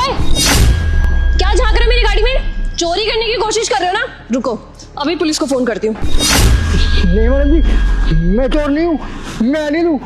क्या झांक रहे हो मेरी गाड़ी में? चोरी करने की कोशिश कर रहे हो ना? रुको, अभी पुलिस को फोन करती हूँ। नहीं मैडम जी, मैं चोर नहीं हूँ, मैं अनिल हूँ।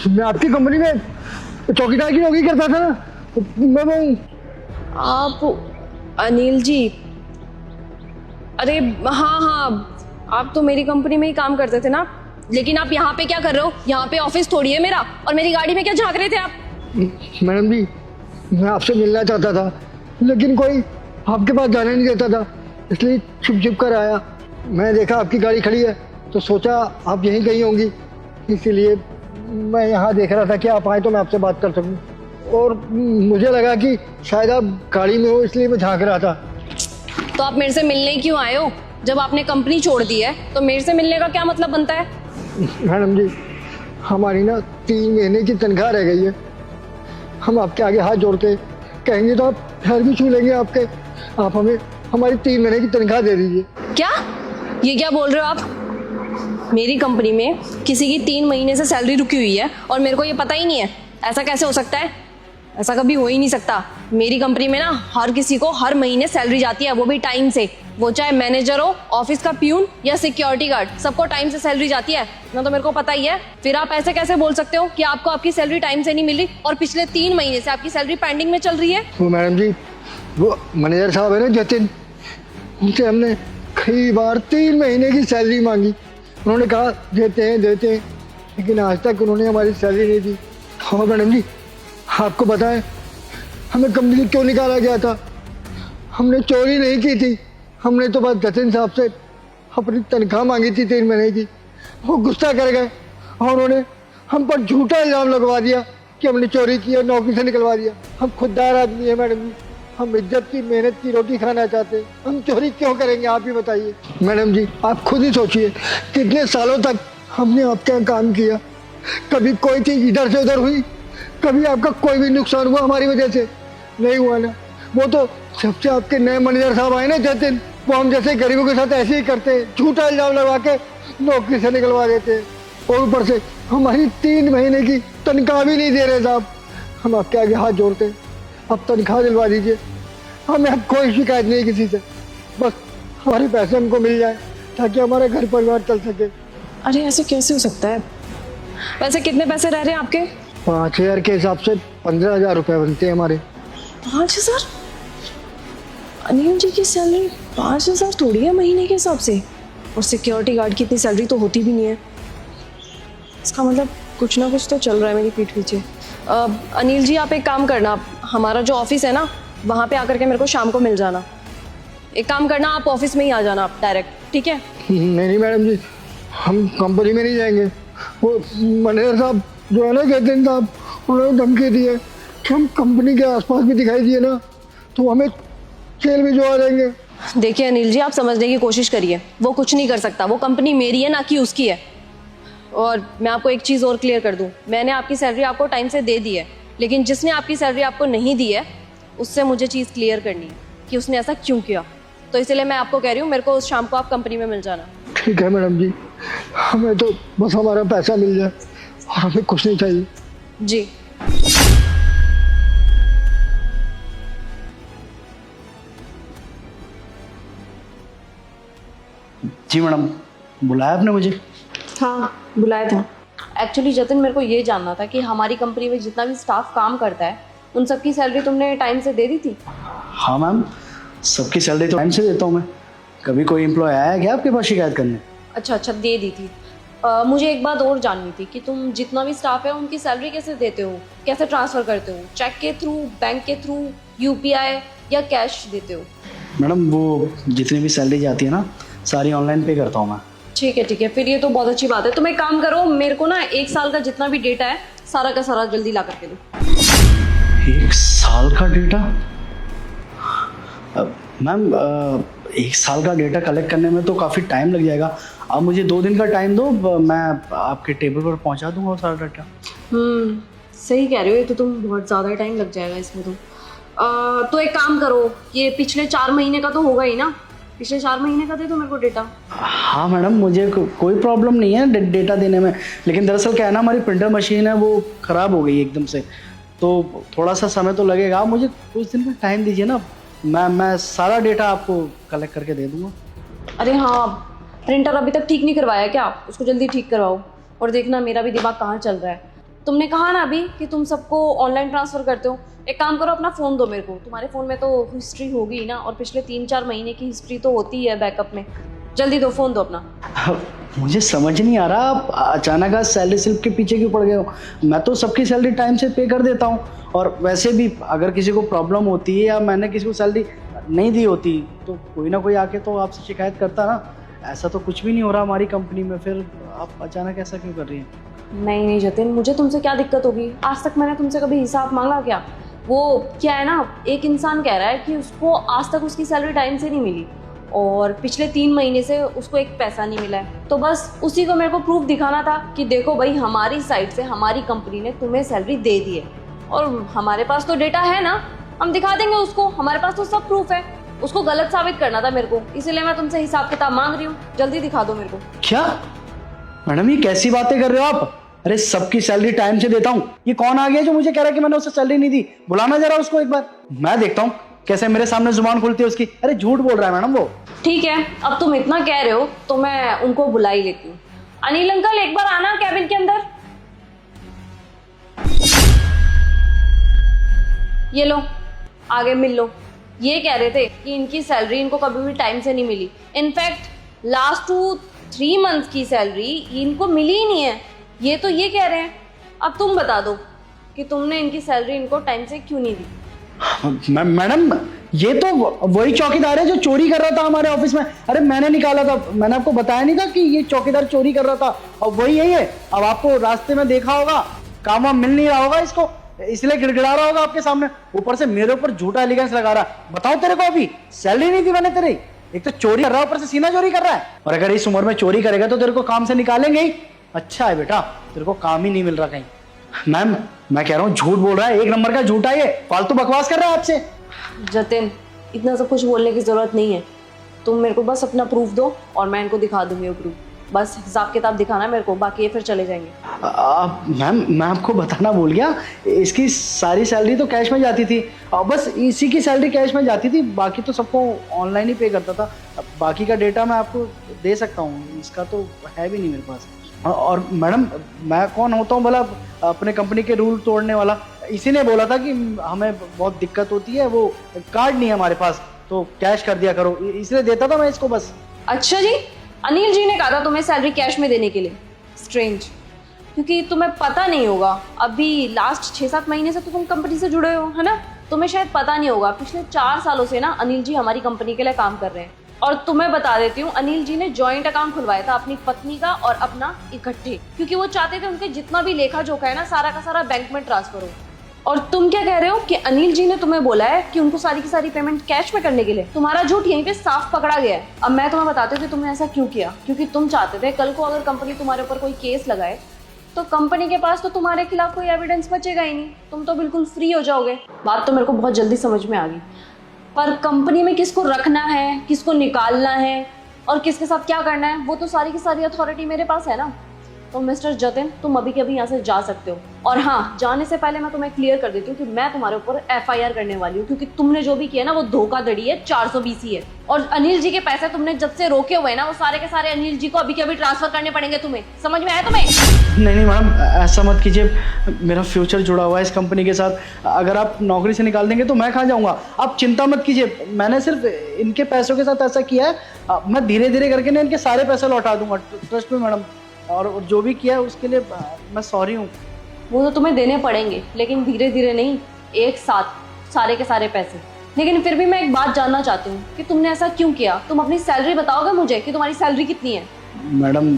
मैं आपकी कंपनी में चौकीदार की नौकरी करता था ना, मैं वो हूँ। आप अनिल जी? अरे हाँ हाँ, आप तो मेरी कंपनी में ही काम करते थे ना। लेकिन आप यहाँ पे क्या कर रहे हो? यहाँ पे ऑफिस थोड़ी है मेरा। और मेरी गाड़ी में क्या झांक रहे थे आप? मैडम जी, मैं आपसे मिलना चाहता था, लेकिन कोई आपके पास जाने नहीं देता था, इसलिए छुप छुप कर आया। मैं देखा आपकी गाड़ी खड़ी है तो सोचा आप यहीं कहीं होंगी, इसीलिए मैं यहाँ देख रहा था कि आप आए तो मैं आपसे बात कर सकूँ। और मुझे लगा कि शायद आप गाड़ी में हो, इसलिए मैं झांक रहा था। तो आप मेरे से मिलने क्यों आए हो? जब आपने कंपनी छोड़ दी है तो मेरे से मिलने का क्या मतलब बनता है? मैडम जी, हमारी ना 3 महीने की तनख्वाह रह गई है। हम आपके आगे हाथ जोड़ते कहेंगे तो आप पैर भी छू लेंगे आपके। आप हमें हमारी 3 महीने की तनख्वाह दे दीजिए। क्या? ये क्या बोल रहे हो आप? मेरी कंपनी में किसी की 3 महीने से सैलरी रुकी हुई है और मेरे को ये पता ही नहीं है। ऐसा कैसे हो सकता है? ऐसा कभी हो ही नहीं सकता। मेरी कंपनी में ना हर किसी को हर महीने सैलरी जाती है, वो भी टाइम से। वो चाहे मैनेजर हो, ऑफिस का प्यून या सिक्योरिटी गार्ड, सबको टाइम से सैलरी जाती है ना। तो मेरे को पता ही है। फिर आप ऐसे कैसे बोल सकते हो कि आपको आपकी सैलरी टाइम से नहीं मिल रही और पिछले 3 महीने से आपकी सैलरी पेंडिंग में चल रही है? वो मैडम जी, वो मैनेजर साहब है ना जतिन, उनसे हमने कई बार 3 महीने की सैलरी मांगी। उन्होंने कहा देते हैं, लेकिन आज तक उन्होंने हमारी सैलरी नहीं दी। हाँ मैडम जी, आपको बताएं हमें कंपनी से क्यों निकाला गया था? हमने चोरी नहीं की थी, हमने तो बस जतिन साहब से अपनी तनख्वाह मांगी थी 3 महीने की। वो गुस्सा कर गए और उन्होंने हम पर झूठा इल्ज़ाम लगवा दिया कि हमने चोरी की और नौकरी से निकलवा दिया। हम खुददार आदमी है मैडम जी, हम इज्जत की मेहनत की रोटी खाना चाहते हैं, हम चोरी क्यों करेंगे? आप ही बताइए। मैडम जी, आप खुद ही सोचिए, कितने सालों तक हमने आपके यहाँ काम किया, कभी कोई चीज़ इधर से उधर हुई? कभी आपका कोई भी नुकसान हुआ हमारी वजह से? नहीं हुआ ना। वो तो सबसे आपके नए मैनेजर साहब आए ना जतिन, वो हम जैसे गरीबों के साथ ऐसे ही करते हैं, झूठा इल्जाम लगा के नौकरी से निकलवा देते हैं। और ऊपर से हमारी 3 महीने की तनख्वाह भी नहीं दे रहे साहब। हम आपके आगे हाथ जोड़ते हैं, अब तनख्वाह दिलवा दीजिए। हमें अब कोई शिकायत नहीं किसी से, बस हमारे पैसे हमको मिल जाए ताकि हमारा घर परिवार चल सके। अरे ऐसे कैसे हो सकता है? वैसे कितने पैसे रह रहे हैं आपके? 5000 के हिसाब से 15,000 रुपये बनते हैं हमारे। 5,000? अनिल जी की सैलरी 5,000 थोड़ी है महीने के हिसाब से। और सिक्योरिटी गार्ड की इतनी सैलरी तो होती भी नहीं है। इसका मतलब कुछ ना कुछ तो चल रहा है मेरी पीठ पीछे। अनिल जी, आप एक काम करना, हमारा जो ऑफिस है ना, वहाँ पे आकर के मेरे को शाम को मिल जाना। एक काम करना, आप ऑफिस में ही आ जाना आप डायरेक्ट, ठीक है? नहीं मैडम जी, हम कंपनी में नहीं जाएंगे। वो मैनेजर साहब जो है ना जतिन साहब, उन्होंने धमकी दी है कि हम कंपनी के आसपास भी दिखाई दिए ना तो हमें जेल में जो आ जाएंगे। देखिए अनिल जी, आप समझने की कोशिश करिए। वो कुछ नहीं कर सकता, वो कंपनी मेरी है ना कि उसकी है। और मैं आपको एक चीज़ और क्लियर कर दूं, मैंने आपकी सैलरी आपको टाइम से दे दी है, लेकिन जिसने आपकी सैलरी आपको नहीं दी है उससे मुझे चीज़ क्लियर करनी है कि उसने ऐसा क्यों किया। तो इसलिए मैं आपको कह रही हूँ, मेरे को उस शाम को आप कंपनी में मिल जाना। ठीक है मैडम जी, हमें तो बस हमारा पैसा मिल जाए और हमें कुछ नहीं चाहिए। जी। जी मैडम, बुलाया आपने मुझे? हाँ, बुलाया था। एक्चुअली जतिन, मेरे को ये जानना था कि हमारी कंपनी में जितना भी स्टाफ काम करता है उन सबकी सैलरी तुमने टाइम से दे दी थी? हाँ मैम, सबकी सैलरी तो टाइम से देता हूँ मैं। कभी कोई एम्प्लॉय आया है क्या आपके पास शिकायत करने? अच्छा, दे दी थी। मुझे एक बात और जाननी थी कि तुम जितना भी स्टाफ है उनकी सैलरी कैसे देते हो, कैसे ट्रांसफ़र करते हो? चेक के थ्रू, बैंक के थ्रू, UPI या कैश देते हो? मैडम, वो जितनी भी सैलरी जाती है ना, सारी ऑनलाइन पे करता हूँ मैं। ठीक है, फिर ये तो बहुत अच्छी बात है। तुम एक काम करो, मेरे को ना 1 साल का जितना भी डेटा है सारा का सारा जल्दी ला करके दो। 1 साल का डेटा? मैम, 1 साल का डेटा कलेक्ट करने में तो काफ़ी टाइम लग जाएगा। आप मुझे 2 दिन का टाइम दो, मैं आपके टेबल पर पहुंचा दूंगा सारा डाटा। सही कह रहे हो, ये तो तुम बहुत ज़्यादा टाइम लग जाएगा इसमें तो एक काम करो, ये पिछले 4 महीने का तो होगा ही ना, पिछले 4 महीने का दे दो मेरे को डेटा। हाँ मैडम, मुझे कोई प्रॉब्लम नहीं है डेटा देने में, लेकिन दरअसल क्या है ना, हमारी प्रिंटर मशीन है वो ख़राब हो गई एकदम से, तो थोड़ा सा समय तो लगेगा, मुझे कुछ दिन का टाइम दीजिए ना, मैं सारा डेटा आपको कलेक्ट करके दे दूँगा। अरे हाँ, प्रिंटर अभी तक ठीक नहीं करवाया क्या? उसको जल्दी ठीक करवाओ। और देखना मेरा भी दिमाग कहाँ चल रहा है। तुमने कहा ना अभी कि तुम सबको ऑनलाइन ट्रांसफ़र करते हो। एक काम करो, अपना फ़ोन दो मेरे को। तुम्हारे फ़ोन में तो हिस्ट्री होगी ना, और पिछले 3-4 महीने की हिस्ट्री तो होती ही है बैकअप में। जल्दी दो, फ़ोन दो अपना। मुझे समझ नहीं आ रहा, आप अचानक आज सैलरी स्लिप के पीछे क्यों पड़ गए हो? मैं तो सबकी सैलरी टाइम से पे कर देता हूँ, और वैसे भी अगर किसी को प्रॉब्लम होती है या मैंने किसी को सैलरी नहीं दी होती तो कोई ना कोई आके तो आपसे शिकायत करता ना। ऐसा तो कुछ भी नहीं हो रहा हमारी कंपनी में, फिर आप अचानक ऐसा क्यों कर रही हैं? नहीं जतिन, मुझे तुमसे क्या दिक्कत होगी? आज तक मैंने तुमसे कभी हिसाब मांगा क्या? वो क्या है ना, एक इंसान कह रहा है कि उसको आज तक उसकी सैलरी टाइम से नहीं मिली, और पिछले 3 महीने से उसको एक पैसा नहीं मिला है। तो बस उसी को मेरे को प्रूफ दिखाना था कि देखो भाई, हमारी साइड से हमारी कंपनी ने तुम्हें सैलरी दे दी है, और हमारे पास तो डेटा है ना, हम दिखा देंगे उसको। हमारे पास तो सब प्रूफ है। उसको गलत साबित करना था मेरे को, इसीलिए मैं तुमसे हिसाब किताब मांग रही हूँ। जल्दी दिखा दो मेरे को। क्या मैडम, ये कैसी बातें कर रहे हो आप? अरे सबकी सैलरी टाइम से देता हूँ। ये कौन आ गया जो मुझे कह रहा है कि मैंने उसे सैलरी नहीं दी? बुलाना जरा उसको एक बार, मैं देखता हूँ कैसे मेरे सामने जुबान खुलती है उसकी। अरे झूठ बोल रहा है मैडम वो। ठीक है, अब तुम इतना कह रहे हो तो मैं उनको बुला ही लेती हूँ। अनिल अंकल, एक बार आना कैबिन के अंदर। ये लो, आगे मिल लो। ये कह रहे थे कि इनकी सैलरी इनको कभी भी टाइम से नहीं मिली। इनफैक्ट लास्ट 2-3 मंथ की सैलरी इनको मिली ही नहीं है। ये तो ये कह रहे हैं। अब तुम बता दो कि तुमने इनकी सैलरी इनको टाइम से क्यों नहीं दी? मैडम, ये तो वही चौकीदार है जो चोरी कर रहा था हमारे ऑफिस में। अरे मैंने निकाला था, मैंने आपको बताया नहीं था कि ये चौकीदार चोरी कर रहा था, और वही यही है। अब आपको रास्ते में देखा होगा, काम वाम मिल नहीं रहा होगा इसको, इसलिए गिड़गिड़ा रहा होगा आपके सामने। ऊपर से मेरे ऊपर झूठा एलिगेंस लगा रहा। बताओ, तेरे को अभी सैलरी नहीं दी मैंने तेरी? एक तो चोरी कर रहा है, ऊपर से सीना चोरी कर रहा है। और अगर इस उम्र में चोरी करेगा तो तेरे को काम से निकालेंगे ही। अच्छा है बेटा, तेरे को काम ही नहीं मिल रहा कहीं। मैम, मैं कह रहा हूँ झूठ बोल रहा है, 1 नंबर का झूठा, ये फालतू बकवास कर रहा है आपसे। जतिन, इतना सब कुछ बोलने की जरूरत नहीं है। तुम मेरे को बस अपना प्रूफ दो और मैं इनको दिखा दूंगी वो प्रूफ। बस हिसाब किताब दिखाना मेरे को, बाकी ये फिर चले जाएंगे। मैम, मैं आपको बताना भूल गया, इसकी सारी सैलरी तो कैश में जाती थी। बस इसी की सैलरी कैश में जाती थी, बाकी तो सबको ऑनलाइन ही पे करता था। बाकी का डेटा मैं आपको दे सकता हूँ, इसका तो है भी नहीं मेरे पास। और मैडम, मैं कौन होता हूँ भला अपने कंपनी के रूल तोड़ने वाला? इसी ने बोला था कि हमें बहुत दिक्कत होती है, वो कार्ड नहीं है हमारे पास, तो कैश कर दिया करो, इसलिए देता था मैं इसको बस। अच्छा जी, अनिल जी ने कहा था तुम्हें सैलरी कैश में देने के लिए। स्ट्रेंज, क्योंकि तुम्हें पता नहीं होगा, अभी लास्ट 6-7 महीने से तो तुम कंपनी से जुड़े हो, है ना? तुम्हें शायद पता नहीं होगा, पिछले 4 सालों से ना अनिल जी हमारी कंपनी के लिए काम कर रहे हैं। और तुम्हें बता देती हूँ, अनिल जी ने जॉइंट अकाउंट खुलवाया था अपनी पत्नी का और अपना इकट्ठे, क्योंकि वो चाहते थे उनके जितना भी लेखा जोखा है ना, सारा का सारा बैंक में ट्रांसफर हो। और तुम क्या कह रहे हो कि अनिल जी ने तुम्हें बोला है कि उनको सारी की सारी पेमेंट कैश में करने के लिए? तुम्हारा झूठ यहीं पे साफ पकड़ा गया है। अब मैं तुम्हें बताती हूँ कि तुमने ऐसा क्यों किया। क्योंकि तुम चाहते थे कल को अगर कंपनी तुम्हारे ऊपर कोई केस लगाए तो कंपनी के पास तो तुम्हारे खिलाफ कोई एविडेंस बचेगा ही नहीं, तुम तो बिल्कुल फ्री हो जाओगे। बात तो मेरे को बहुत जल्दी समझ में आ गई, पर कंपनी में किसको रखना है, किसको निकालना है और किसके साथ क्या करना है, वो तो सारी की सारी अथॉरिटी मेरे पास है ना। तो मिस्टर जतिन, तुम अभी के अभी यहाँ से जा सकते हो। और हाँ, जाने से पहले मैं तुम्हें क्लियर कर देती हूँ कि मैं तुम्हारे ऊपर FIR करने वाली हूँ, क्योंकि तुमने जो भी किया ना वो धोखाधड़ी है, 420 है। और अनिल जी के पैसे तुमने जब से रोके हुए ना, वो सारे के सारे अनिल जी को अभी के अभी ट्रांसफर करने पड़ेंगे तुम्हें। समझ में आया तुम्हें? नहीं मैडम, ऐसा मत कीजिए, मेरा फ्यूचर जुड़ा हुआ है इस कंपनी के साथ। अगर आप नौकरी से निकाल देंगे तो मैं कहाँ जाऊँगा? आप चिंता मत कीजिए, मैंने सिर्फ इनके पैसों के साथ ऐसा किया है। मैं धीरे धीरे करके ना इनके सारे पैसे लौटा दूंगा, ट्रस्ट में मैडम। और जो भी किया है उसके लिए मैं सॉरी हूँ। वो तो तुम्हें देने पड़ेंगे, लेकिन धीरे धीरे नहीं, एक साथ सारे के सारे पैसे। लेकिन फिर भी मैं एक बात जानना चाहती हूँ कि तुमने ऐसा क्यों किया। तुम अपनी सैलरी बताओगे मुझे कि तुम्हारी सैलरी कितनी है? मैडम,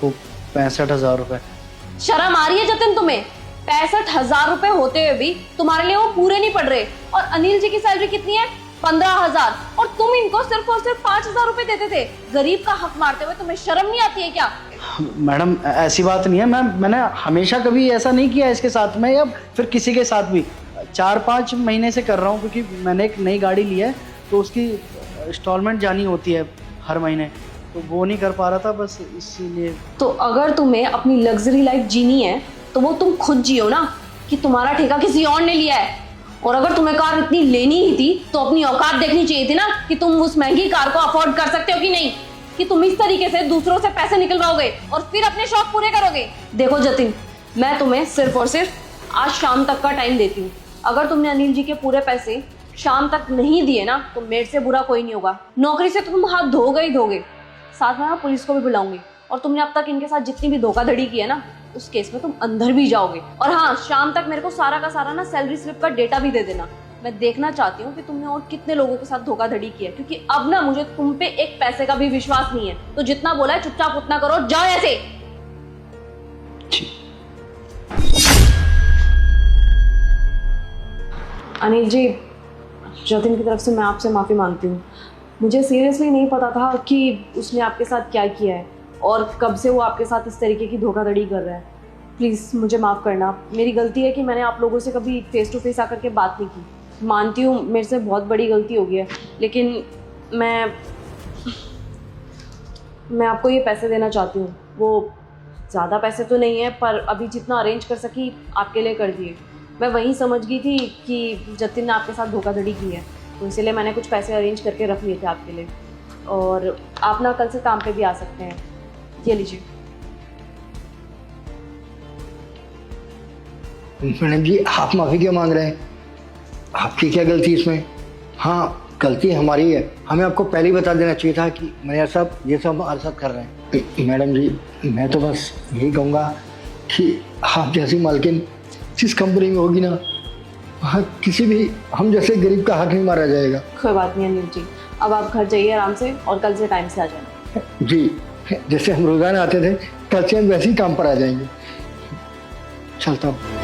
वो 65,000 रुपये। शर्म आ रही है जतिन तुम्हें? 65,000 रुपए होते हुए भी तुम्हारे लिए वो पूरे नहीं पड़ रहे। और अनिल जी की सैलरी कितनी है? 15,000। और तुम इनको सिर्फ और सिर्फ 5,000 रुपए देते थे। गरीब का हक मारते हुए तुम्हें शर्म नहीं आती है क्या? मैडम, ऐसी बात नहीं है। मैंने हमेशा कभी ऐसा नहीं किया इसके साथ में, या फिर किसी के साथ भी। 4-5 महीने से कर रहा हूँ, क्योंकि मैंने एक नई गाड़ी ली है तो उसकी इंस्टॉलमेंट जानी होती है हर महीने, तो वो नहीं कर पा रहा था, बस इसीलिए। तो अगर तुम्हें अपनी लग्जरी लाइफ जीनी है तो वो तुम खुद जियो ना। कि तुम्हारा ठेका किसी और ने लिया है। और अगर तुम्हें कार इतनी लेनी ही थी तो अपनी औकात देखनी चाहिए थी ना, कि तुम उस महंगी कार को अफोर्ड कर सकते हो कि नहीं, कि तुम इस तरीके से दूसरों से पैसे निकलवाओगे और फिर अपने शौक पूरे करोगे। देखो जतिन, मैं तुम्हें सिर्फ और सिर्फ आज शाम तक का टाइम देती हूँ। अगर तुमने अनिल जी के पूरे पैसे शाम तक नहीं दिए ना तो मेरे से बुरा कोई नहीं होगा। नौकरी से तुम हाथ धोगे ही धोगे, साथ में मैं पुलिस को भी बुलाऊंगी। और तुमने अब तक इनके साथ जितनी भी धोखाधड़ी की है ना, उस केस में तुम अंदर भी जाओगे। और हाँ, शाम तक मेरे को सारा का सारा ना सैलरी स्लिप का डेटा भी दे देना। मैं देखना चाहती हूँ कि तुमने और कितने लोगों के साथ धोखाधड़ी की है, क्योंकि अब ना मुझे तुम पे एक पैसे का भी विश्वास नहीं है। तो जितना बोला है चुपचाप उतना करो, जाओ ऐसे। अनिल जी, जतिन की तरफ से मैं आपसे माफ़ी मांगती हूँ। मुझे सीरियसली नहीं पता था कि उसने आपके साथ क्या किया है और कब से वो आपके साथ इस तरीके की धोखाधड़ी कर रहा है। प्लीज़ मुझे माफ़ करना, मेरी गलती है कि मैंने आप लोगों से कभी फेस टू फेस आकर के बात नहीं की। मानती हूँ मेरे से बहुत बड़ी गलती हो गई है, लेकिन मैं आपको ये पैसे देना चाहती हूँ। वो ज़्यादा पैसे तो नहीं है, पर अभी जितना अरेंज कर सकी आपके लिए कर दिए। मैं वहीं समझ गई थी कि जतिन ने आपके साथ धोखाधड़ी की है, तो इसीलिए मैंने कुछ पैसे अरेंज करके रख लिए थे आपके लिए। और आप ना कल से काम पे भी आ सकते हैं। ये लीजिए। मैडम जी, आप माफ़ी क्यों मांग रहे हैं? आपकी क्या गलती इसमें? हाँ, गलती हमारी है। हमें आपको पहले ही बता देना चाहिए था कि मैनेजर साहब ये सब हमारे साथ कर रहे हैं। मैडम जी, मैं तो बस यही कहूँगा कि आप जैसी मालकिन जिस कंपनी में होगी ना, वहाँ किसी भी हम जैसे गरीब का हाथ नहीं मारा जाएगा। कोई बात नहीं अनिल जी, अब आप घर जाइए आराम से और कल से टाइम से आ जाना। जी, जैसे हम रोज़ाना आते थे, कल से हम वैसे ही काम पर आ जाएंगे। चलता हूँ।